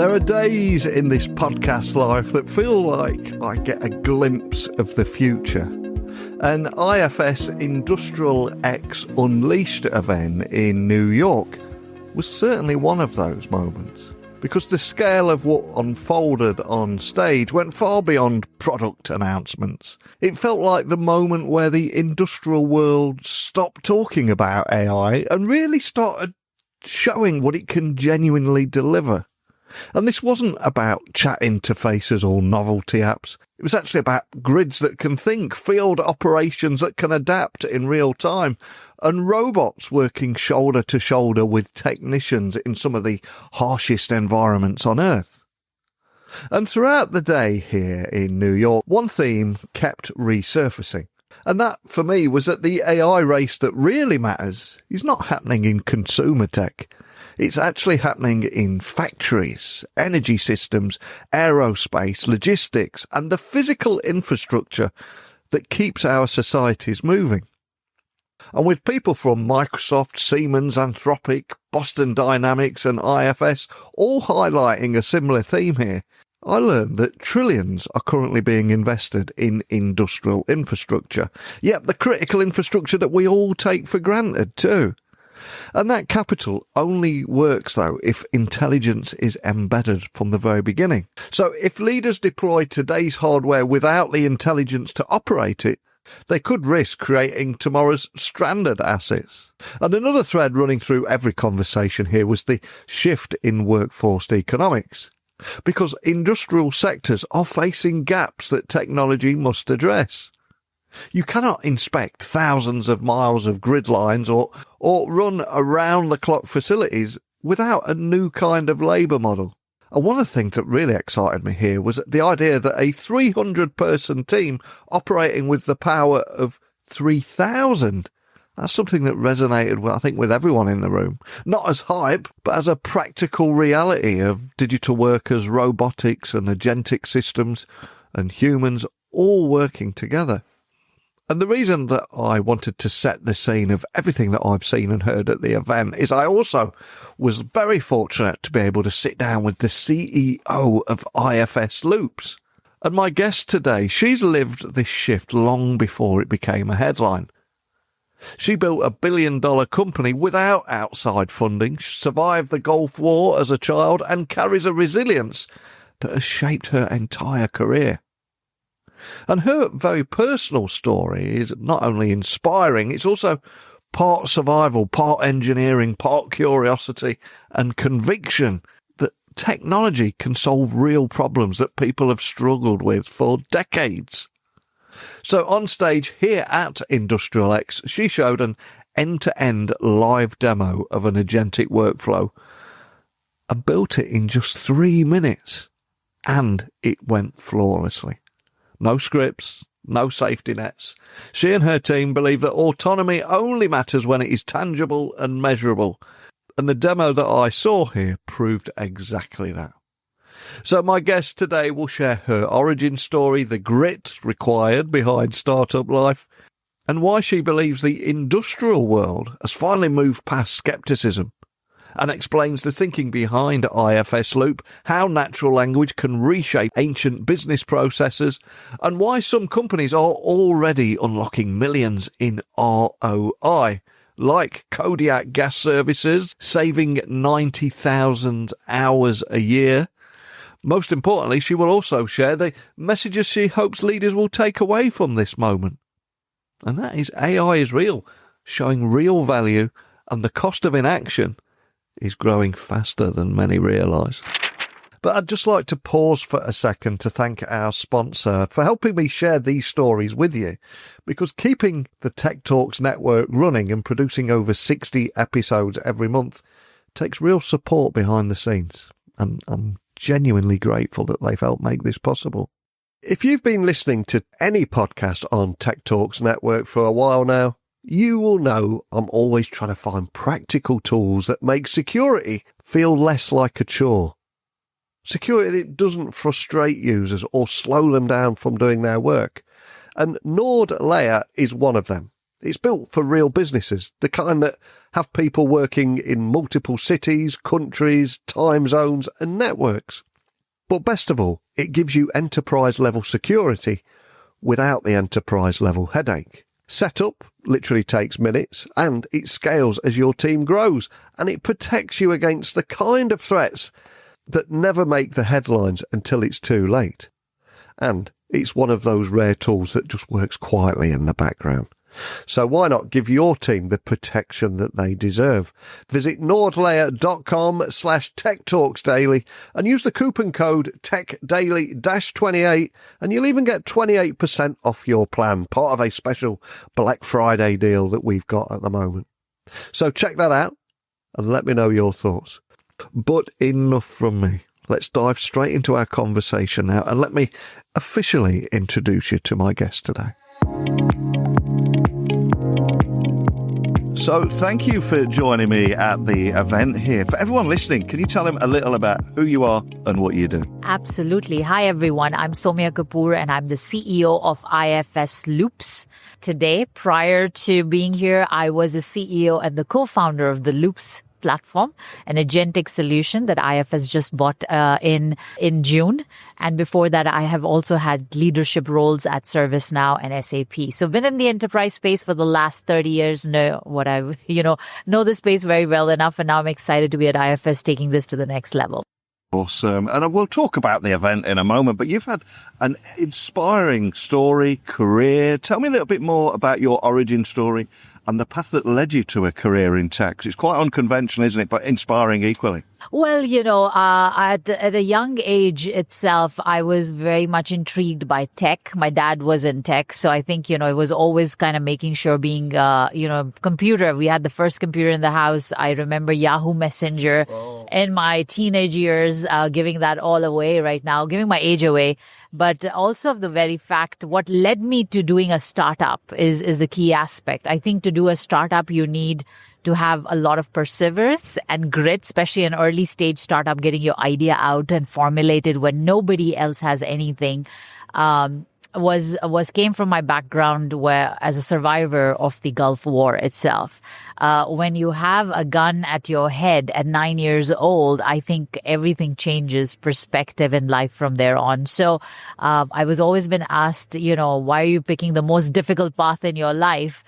There are days in this podcast life that feel like I get a glimpse of the future. An IFS Industrial X Unleashed event in New York was certainly one of those moments, because the scale of what unfolded on stage went far beyond product announcements. It felt like the moment where the industrial world stopped talking about AI and really started showing what it can genuinely deliver. And this wasn't about chat interfaces or novelty apps. It was actually about grids that can think, field operations that can adapt in real time, and robots working shoulder to shoulder with technicians in some of the harshest environments on Earth. And throughout the day here in New York, one theme kept resurfacing. And that, for me, was that the AI race that really matters is not happening in consumer tech. It's actually happening in factories, energy systems, aerospace, logistics, and the physical infrastructure that keeps our societies moving. And with people from Microsoft, Siemens, Anthropic, Boston Dynamics, and IFS all highlighting a similar theme here, I learned that trillions are currently being invested in industrial infrastructure. Yep, the critical infrastructure that we all take for granted too. And that capital only works, though, if intelligence is embedded from the very beginning. So if leaders deploy today's hardware without the intelligence to operate it, they could risk creating tomorrow's stranded assets. And another thread running through every conversation here was the shift in workforce economics, because industrial sectors are facing gaps that technology must address. You cannot inspect thousands of miles of grid lines or run around-the-clock facilities without a new kind of labour model. And one of the things that really excited me here was the idea that a 300-person team operating with the power of 3,000, that's something that resonated, well, I think, with everyone in the room. Not as hype, but as a practical reality of digital workers, robotics and agentic systems and humans all working together. And the reason that I wanted to set the scene of everything that I've seen and heard at the event is I also was very fortunate to be able to sit down with the CEO of IFS Loops. And my guest today, she's lived this shift long before it became a headline. She built a billion-dollar company without outside funding, survived the Gulf War as a child, and carries a resilience that has shaped her entire career. And her very personal story is not only inspiring, it's also part survival, part engineering, part curiosity and conviction that technology can solve real problems that people have struggled with for decades. So on stage here at Industrial X, she showed an end-to-end live demo of an agentic workflow and built it in just 3 minutes. And it went flawlessly. No scripts, no safety nets. She and her team believe that autonomy only matters when it is tangible and measurable. And the demo that I saw here proved exactly that. So my guest today will share her origin story, the grit required behind startup life, and why she believes the industrial world has finally moved past skepticism, and explains the thinking behind IFS Loop, how natural language can reshape ancient business processes, and why some companies are already unlocking millions in ROI, like Kodiak Gas Services, saving 90,000 hours a year. Most importantly, she will also share the messages she hopes leaders will take away from this moment. And that is AI is real, showing real value, and the cost of inaction is growing faster than many realise. But I'd just like to pause for a second to thank our sponsor for helping me share these stories with you, because keeping the Tech Talks network running and producing over 60 episodes every month takes real support behind the scenes, and I'm genuinely grateful that they've helped make this possible. If you've been listening to any podcast on Tech Talks network for a while now, you will know I'm always trying to find practical tools that make security feel less like a chore. Security that doesn't frustrate users or slow them down from doing their work. And Nord Layer is one of them. It's built for real businesses, the kind that have people working in multiple cities, countries, time zones, and networks. But best of all, it gives you enterprise-level security without the enterprise-level headache. Setup literally takes minutes, and it scales as your team grows, and it protects you against the kind of threats that never make the headlines until it's too late. And it's one of those rare tools that just works quietly in the background. So why not give your team the protection that they deserve? Visit nordlayer.com/techtalksdaily and use the coupon code TechDaily-28 and you'll even get 28% off your plan, part of a special Black Friday deal that we've got at the moment. So check that out and let me know your thoughts. But enough from me. Let's dive straight into our conversation now and let me officially introduce you to my guest today. So thank you for joining me at the event here. For everyone listening, can you tell them a little about who you are and what you do? Absolutely. Hi, everyone. I'm Somya Kapoor, and I'm the CEO of IFS Loops. Today, prior to being here, I was the CEO and the co-founder of the Loops platform, an agentic solution that IFS just bought in June. And before that, I have also had leadership roles at ServiceNow and SAP. So been in the enterprise space for the last 30 years, know the space very well enough. And now I'm excited to be at IFS taking this to the next level. Awesome. And we'll talk about the event in a moment, but you've had an inspiring story, career. Tell me a little bit more about your origin story and the path that led you to a career in tech. It's quite unconventional, isn't it? But inspiring equally. Well, at a young age itself, I was very much intrigued by tech. My dad was in tech. So I think, it was always kind of making sure being, computer. We had the first computer in the house. I remember Yahoo Messenger in my teenage years, giving that all away right now, giving my age away. But also of the very fact, what led me to doing a startup is the key aspect. I think to do a startup, you need to have a lot of perseverance and grit, especially an early stage startup, getting your idea out and formulated when nobody else has anything. Came from my background where as a survivor of the Gulf War itself. When you have a gun at your head at 9 years old, I think everything changes perspective in life from there on. So I was always been asked, why are you picking the most difficult path in your life?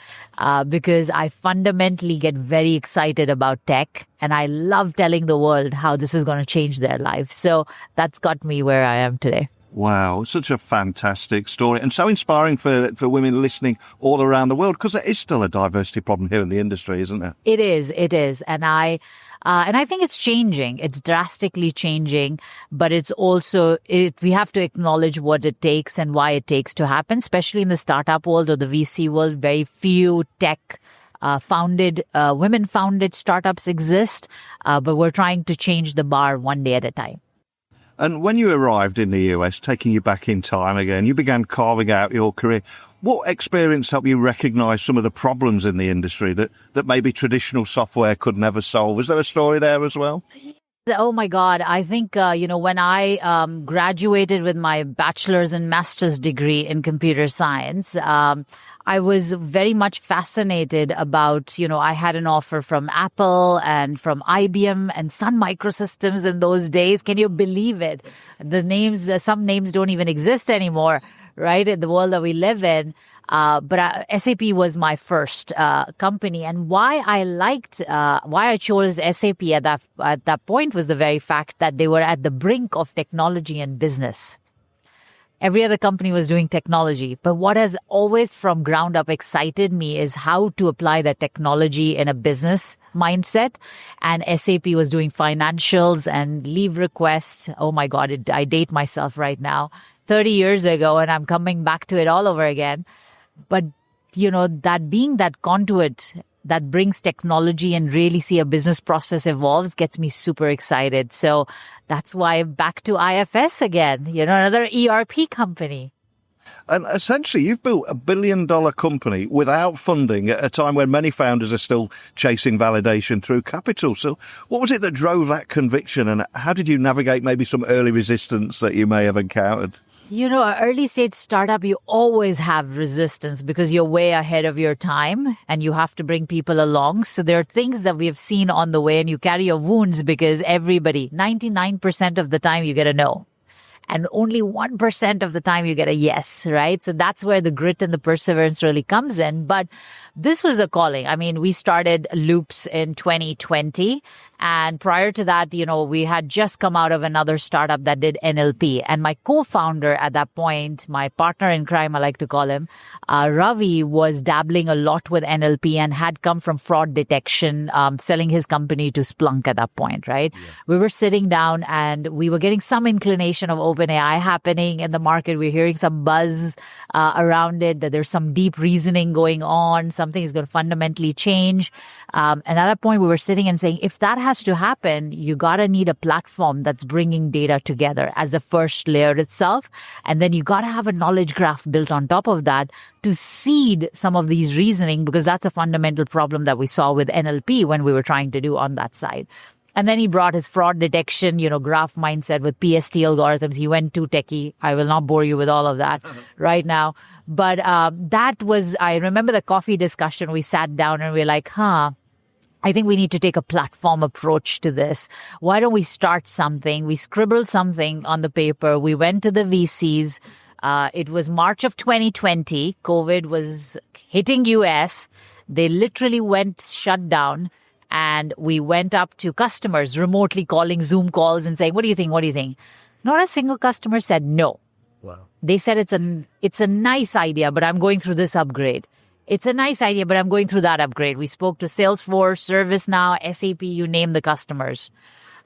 Because I fundamentally get very excited about tech and I love telling the world how this is going to change their life. So that's got me where I am today. Wow, such a fantastic story and so inspiring for women listening all around the world, because there is still a diversity problem here in the industry, isn't there? It is. And I think it's changing. It's drastically changing, but it's also, we have to acknowledge what it takes and why it takes to happen, especially in the startup world or the VC world. Very few tech women-founded startups exist, but we're trying to change the bar one day at a time. And when you arrived in the US, taking you back in time again, you began carving out your career. What experience helped you recognize some of the problems in the industry that maybe traditional software could never solve? Is there a story there as well? Oh, my God. I think, when I graduated with my bachelor's and master's degree in computer science, I was very much fascinated about, I had an offer from Apple and from IBM and Sun Microsystems in those days. Can you believe it? The names, some names don't even exist anymore, right? In the world that we live in. But SAP was my first company, and why I chose SAP at that point was the very fact that they were at the brink of technology and business. Every other company was doing technology, but what has always from ground up excited me is how to apply that technology in a business mindset. And SAP was doing financials and leave requests. Oh my God, I date myself right now. 30 years ago, and I'm coming back to it all over again. But, that being that conduit that brings technology and really see a business process evolves gets me super excited. So that's why back to IFS again, another ERP company. And essentially, you've built $1 billion company without funding at a time when many founders are still chasing validation through capital. So what was it that drove that conviction, and how did you navigate maybe some early resistance that you may have encountered? Early stage startup, you always have resistance because you're way ahead of your time and you have to bring people along. So there are things that we have seen on the way and you carry your wounds because 99% of the time you get a no. And only 1% of the time you get a yes, right? So that's where the grit and the perseverance really comes in. But this was a calling. I mean, we started Loops in 2020. And prior to that, we had just come out of another startup that did NLP. And my co-founder at that point, my partner in crime, I like to call him, Ravi, was dabbling a lot with NLP and had come from fraud detection, selling his company to Splunk at that point, right? Yeah. We were sitting down and we were getting some inclination of OpenAI happening in the market. We're hearing some buzz around it, that there's some deep reasoning going on. Something is going to fundamentally change. And at that point, we were sitting and saying, if that has to happen, you got to need a platform that's bringing data together as the first layer itself. And then you got to have a knowledge graph built on top of that to seed some of these reasoning, because that's a fundamental problem that we saw with NLP when we were trying to do on that side. And then he brought his fraud detection, graph mindset with PST algorithms. He went too techie. I will not bore you with all of that right now. But I remember the coffee discussion. We sat down and we were like, I think we need to take a platform approach to this. Why don't we start something? We scribbled something on the paper. We went to the VCs. It was March of 2020. COVID was hitting US. They literally went shut down. And we went up to customers remotely calling Zoom calls and saying, what do you think? What do you think? Not a single customer said no. Wow. They said it's a nice idea, but I'm going through this upgrade. It's a nice idea, but I'm going through that upgrade. We spoke to Salesforce, ServiceNow, SAP, you name the customers.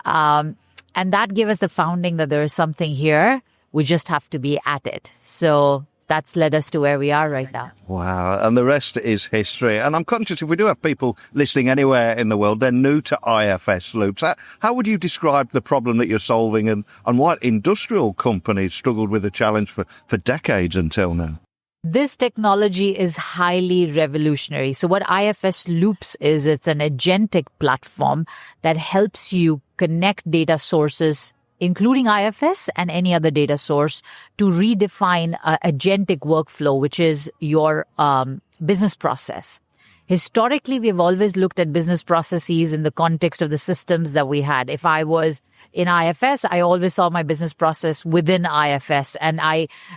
And that gave us the founding that there is something here. We just have to be at it. So that's led us to where we are right now. Wow. And the rest is history. And I'm conscious if we do have people listening anywhere in the world, they're new to IFS Loops. How would you describe the problem that you're solving and why industrial companies struggled with the challenge for decades until now? This technology is highly revolutionary. So what IFS Loops is, it's an agentic platform that helps you connect data sources, including IFS and any other data source, to redefine agentic workflow, which is your business process. Historically, we've always looked at business processes in the context of the systems that we had. If I was in IFS, I always saw my business process within IFS. And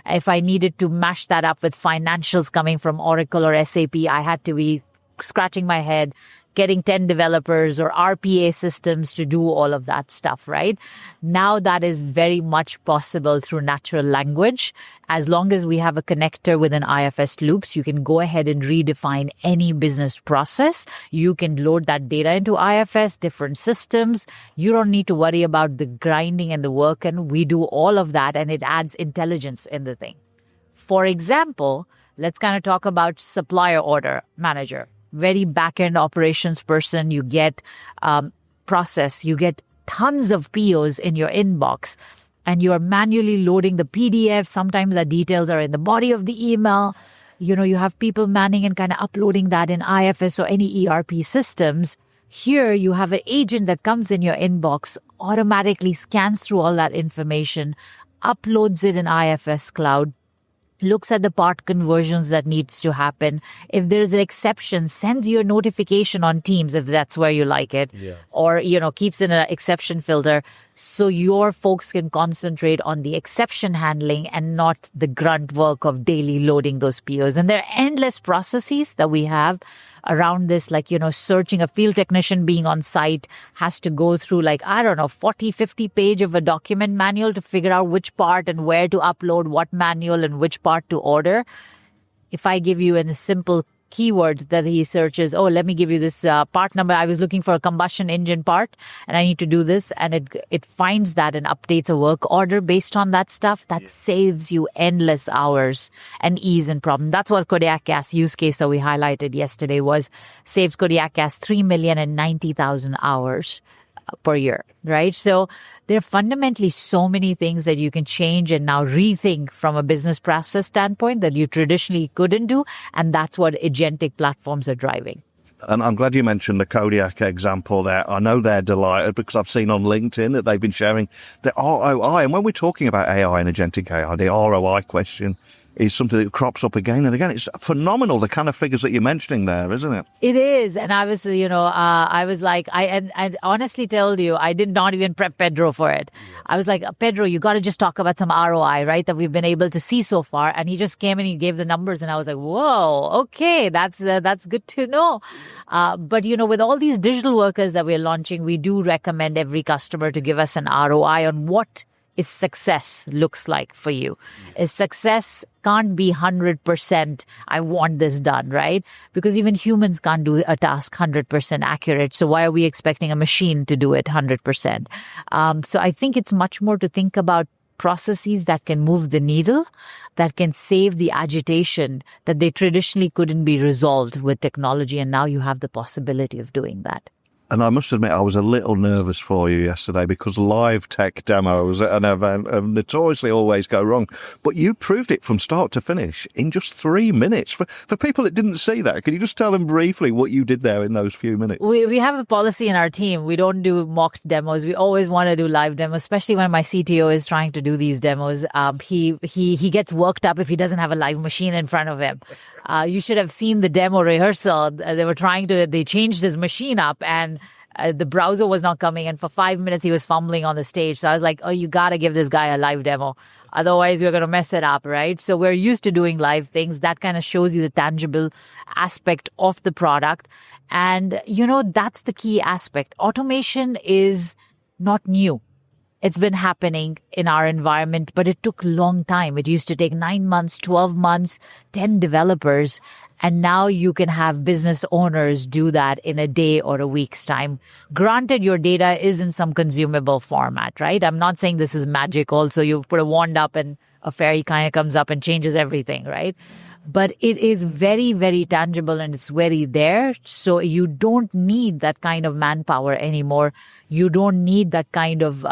if I needed to mash that up with financials coming from Oracle or SAP, I had to be scratching my head, getting 10 developers or RPA systems to do all of that stuff, right? Now that is very much possible through natural language. As long as we have a connector within IFS Loops, you can go ahead and redefine any business process. You can load that data into IFS, different systems. You don't need to worry about the grinding and the work, and we do all of that, and it adds intelligence in the thing. For example, let's kind of talk about supplier order manager. Very back-end operations person, you get process, you get tons of POs in your inbox, and you are manually loading the PDF. Sometimes the details are in the body of the email. You have people manning and kind of uploading that in IFS or any ERP systems. Here, you have an agent that comes in your inbox, automatically scans through all that information, uploads it in IFS Cloud, looks at the part conversions that needs to happen. If there's an exception, sends you a notification on Teams if that's where you like it, or, keeps in an exception filter. So your folks can concentrate on the exception handling and not the grunt work of daily loading those POs. And there are endless processes that we have around this, like, searching a field technician being on site has to go through 40, 50 page of a document manual to figure out which part and where to upload what manual and which part to order. If I give you a simple keyword that he searches, let me give you this part number. I was looking for a combustion engine part and I need to do this. And it finds that and updates a work order based on that stuff. That saves you endless hours and ease and problem. That's what Kodiak Gas use case that we highlighted yesterday was, saved Kodiak Gas 3,090,000 hours per year, right? So there are fundamentally so many things that you can change and now rethink from a business process standpoint that you traditionally couldn't do. And that's what agentic platforms are driving. And I'm glad you mentioned the Kodiak example there. I know they're delighted because I've seen on LinkedIn that they've been sharing the ROI. And when we're talking about AI and agentic AI, the ROI question is something that crops up again and again. It's phenomenal, the kind of figures that you're mentioning there, isn't it? It is. And I was, I was like, I honestly told you, I did not even prep Pedro for it. I was like, Pedro, you got to just talk about some ROI, right, that we've been able to see so far. And he just came and he gave the numbers and I was like, whoa, okay, that's good to know. But, with all these digital workers that we're launching, we do recommend every customer to give us an ROI on what is success looks like for you. Is success can't be 100%, I want this done, right? Because even humans can't do a task 100% accurate. So why are we expecting a machine to do it 100%? So I think it's much more to think about processes that can move the needle, that can save the agitation that they traditionally couldn't be resolved with technology. And now you have the possibility of doing that. And I must admit, I was a little nervous for you yesterday because live tech demos at an event notoriously always go wrong. But you proved it from start to finish in just 3 minutes. For people that didn't see that, can you just tell them briefly what you did there in those few minutes? We have a policy in our team. We don't do mock demos. We always want to do live demos, especially when my CTO is trying to do these demos. He gets worked up if he doesn't have a live machine in front of him. You should have seen the demo rehearsal. They changed his machine up and the browser was not coming. And for 5 minutes, he was fumbling on the stage. So I was like, oh, you got to give this guy a live demo. Otherwise, we're going to mess it up, right? So we're used to doing live things. That kind of shows you the tangible aspect of the product. And, that's the key aspect. Automation is not new. It's been happening in our environment, but it took a long time. It used to take 9 months, 12 months, 10 developers. And now you can have business owners do that in a day or a week's time. Granted, your data is in some consumable format, right? I'm not saying this is magic. Also, you put a wand up and a fairy kind of comes up and changes everything, right? But it is very, very tangible and it's very there. So you don't need that kind of manpower anymore. You don't need that kind of,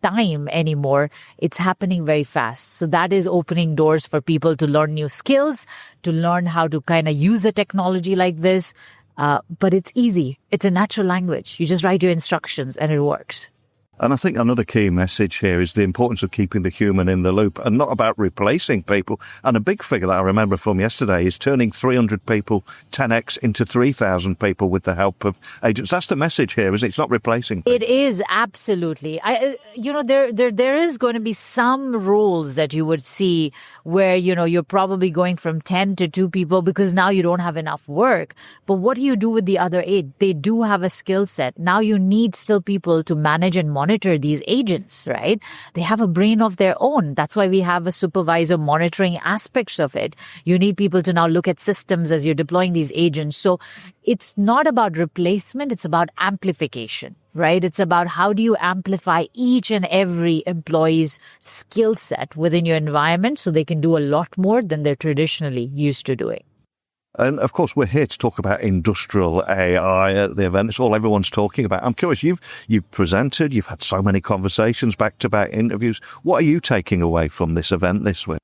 time anymore. It's happening very fast. So that is opening doors for people to learn new skills, to learn how to kind of use a technology like this. But it's easy. It's a natural language. You just write your instructions and it works. And I think another key message here is the importance of keeping the human in the loop and not about replacing people. And a big figure that I remember from yesterday is turning 300 people 10x into 3,000 people with the help of agents. That's the message here, is it? It's not replacing people. It is, absolutely. There is going to be some roles that you would see where, you're probably going from 10 to 2 people because now you don't have enough work. But what do you do with the other 8? They do have a skill set. Now you need still people to manage and monitor these agents, right? They have a brain of their own. That's why we have a supervisor monitoring aspects of it. You need people to now look at systems as you're deploying these agents. So it's not about replacement. It's about amplification, right? It's about how do you amplify each and every employee's skill set within your environment so they can do a lot more than they're traditionally used to doing. And of course, we're here to talk about industrial AI at the event. It's all everyone's talking about. I'm curious, you've presented, you've had so many conversations, back-to-back interviews. What are you taking away from this event this week?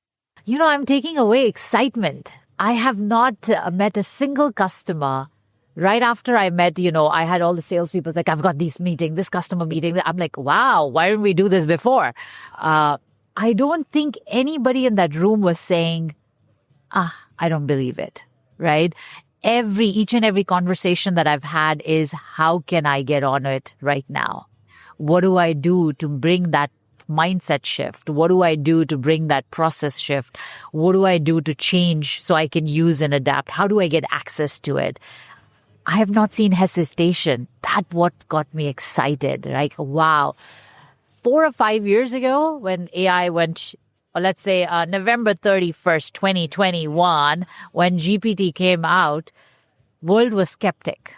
I'm taking away excitement. I have not met a single customer. Right after I met, I had all the salespeople like, I've got this meeting, this customer meeting. I'm like, wow, why didn't we do this before? I don't think anybody in that room was saying, I don't believe it. Right? Each and every conversation that I've had is, how can I get on it right now? What do I do to bring that mindset shift? What do I do to bring that process shift? What do I do to change so I can use and adapt? How do I get access to it? I have not seen hesitation. That's what got me excited. Like, wow. 4 or 5 years ago, when AI went, let's say November 31st, 2021, when GPT came out, world was skeptic.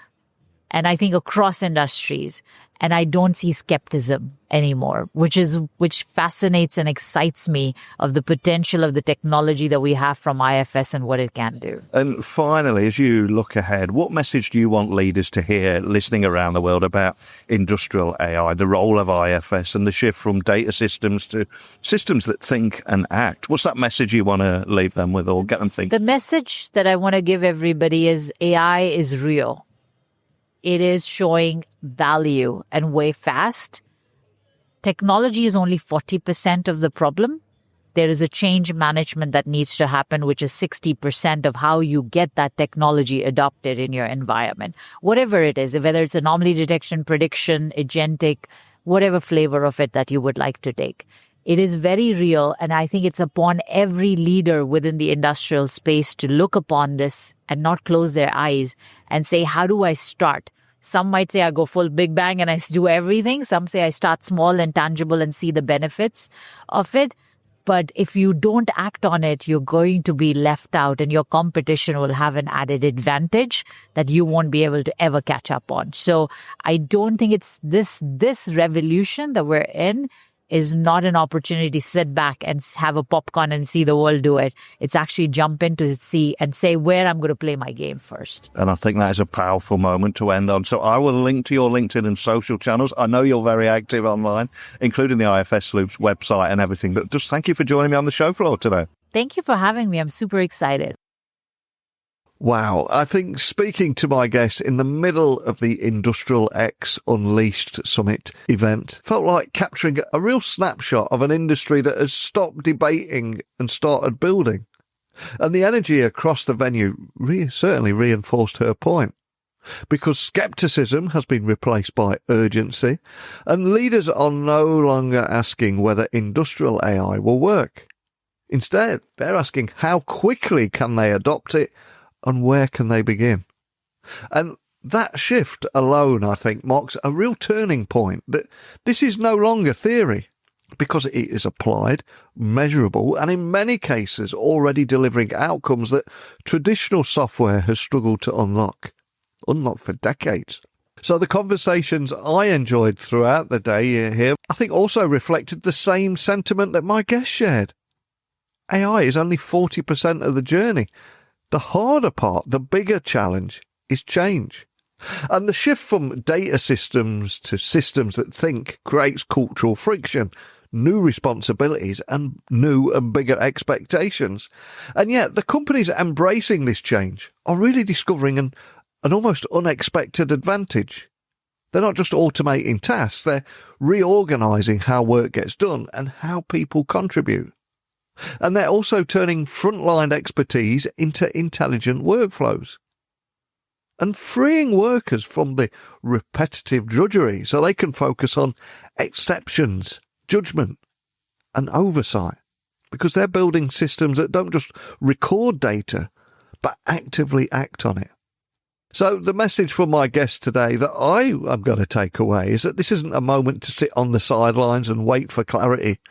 and I think across industries. And I don't see skepticism anymore, which fascinates and excites me of the potential of the technology that we have from IFS and what it can do. And finally, as you look ahead, what message do you want leaders to hear listening around the world about industrial AI, the role of IFS and the shift from data systems to systems that think and act? What's that message you want to leave them with or get them thinking? The message that I want to give everybody is AI is real. It is showing value and way fast. Technology is only 40% of the problem. There is a change management that needs to happen, which is 60% of how you get that technology adopted in your environment. Whatever it is, whether it's anomaly detection, prediction, agentic, whatever flavor of it that you would like to take. It is very real, and I think it's upon every leader within the industrial space to look upon this and not close their eyes and say, how do I start? Some might say I go full big bang and I do everything. Some say I start small and tangible and see the benefits of it. But if you don't act on it, you're going to be left out, and your competition will have an added advantage that you won't be able to ever catch up on. So I don't think it's this revolution that we're in is not an opportunity to sit back and have a popcorn and see the world do it. It's actually jump into see and say where I'm going to play my game first. And I think that is a powerful moment to end on. So I will link to your LinkedIn and social channels. I know you're very active online, including the IFS Loops website and everything. But just thank you for joining me on the show floor today. Thank you for having me. I'm super excited. Wow. I think speaking to my guest in the middle of the Industrial X Unleashed Summit event felt like capturing a real snapshot of an industry that has stopped debating and started building. And the energy across the venue certainly reinforced her point. Because skepticism has been replaced by urgency, and leaders are no longer asking whether industrial AI will work. Instead, they're asking how quickly can they adopt it and where can they begin? And that shift alone, I think, marks a real turning point, that this is no longer theory, because it is applied, measurable, and in many cases already delivering outcomes that traditional software has struggled to unlock for decades. So the conversations I enjoyed throughout the day here, I think also reflected the same sentiment that my guest shared. AI is only 40% of the journey. The harder part, the bigger challenge, is change. And the shift from data systems to systems that think creates cultural friction, new responsibilities, and new and bigger expectations. And yet, the companies embracing this change are really discovering an almost unexpected advantage. They're not just automating tasks, they're reorganizing how work gets done and how people contribute. And they're also turning frontline expertise into intelligent workflows and freeing workers from the repetitive drudgery so they can focus on exceptions, judgment, and oversight, because they're building systems that don't just record data, but actively act on it. So the message from my guest today that I am going to take away is that this isn't a moment to sit on the sidelines and wait for clarity.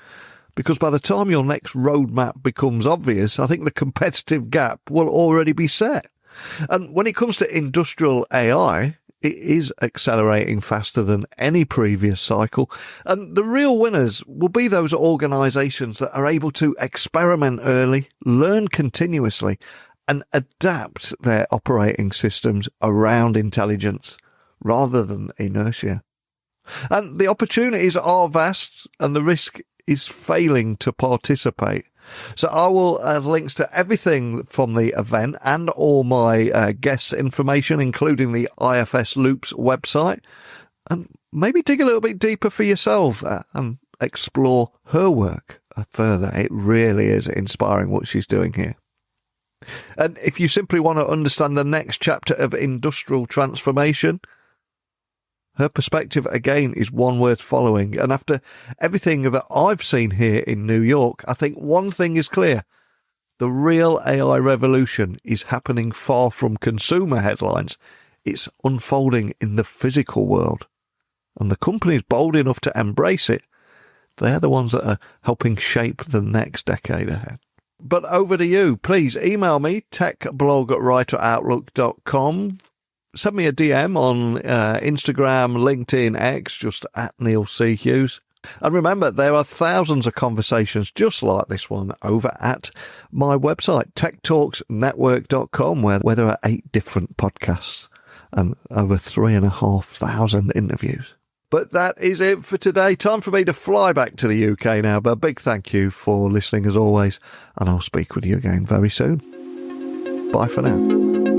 Because by the time your next roadmap becomes obvious, I think the competitive gap will already be set. And when it comes to industrial AI, it is accelerating faster than any previous cycle. And the real winners will be those organizations that are able to experiment early, learn continuously, and adapt their operating systems around intelligence rather than inertia. And the opportunities are vast, and the risk is failing to participate. So I will have links to everything from the event and all my guests' information, including the IFS Loops website, and maybe dig a little bit deeper for yourself and explore her work further. It really is inspiring what she's doing here. And if you simply want to understand the next chapter of industrial transformation, her perspective, again, is one worth following. And after everything that I've seen here in New York, I think one thing is clear. The real AI revolution is happening far from consumer headlines. It's unfolding in the physical world. And the companies bold enough to embrace it, they're the ones that are helping shape the next decade ahead. But over to you. Please email me, techblogwriteroutlook.com. Send me a DM on Instagram, LinkedIn, X, just at Neil C. Hughes. And remember, there are thousands of conversations just like this one over at my website, techtalksnetwork.com, where there are 8 different podcasts and over 3,500 interviews. But that is it for today. Time for me to fly back to the UK now. But a big thank you for listening as always. And I'll speak with you again very soon. Bye for now.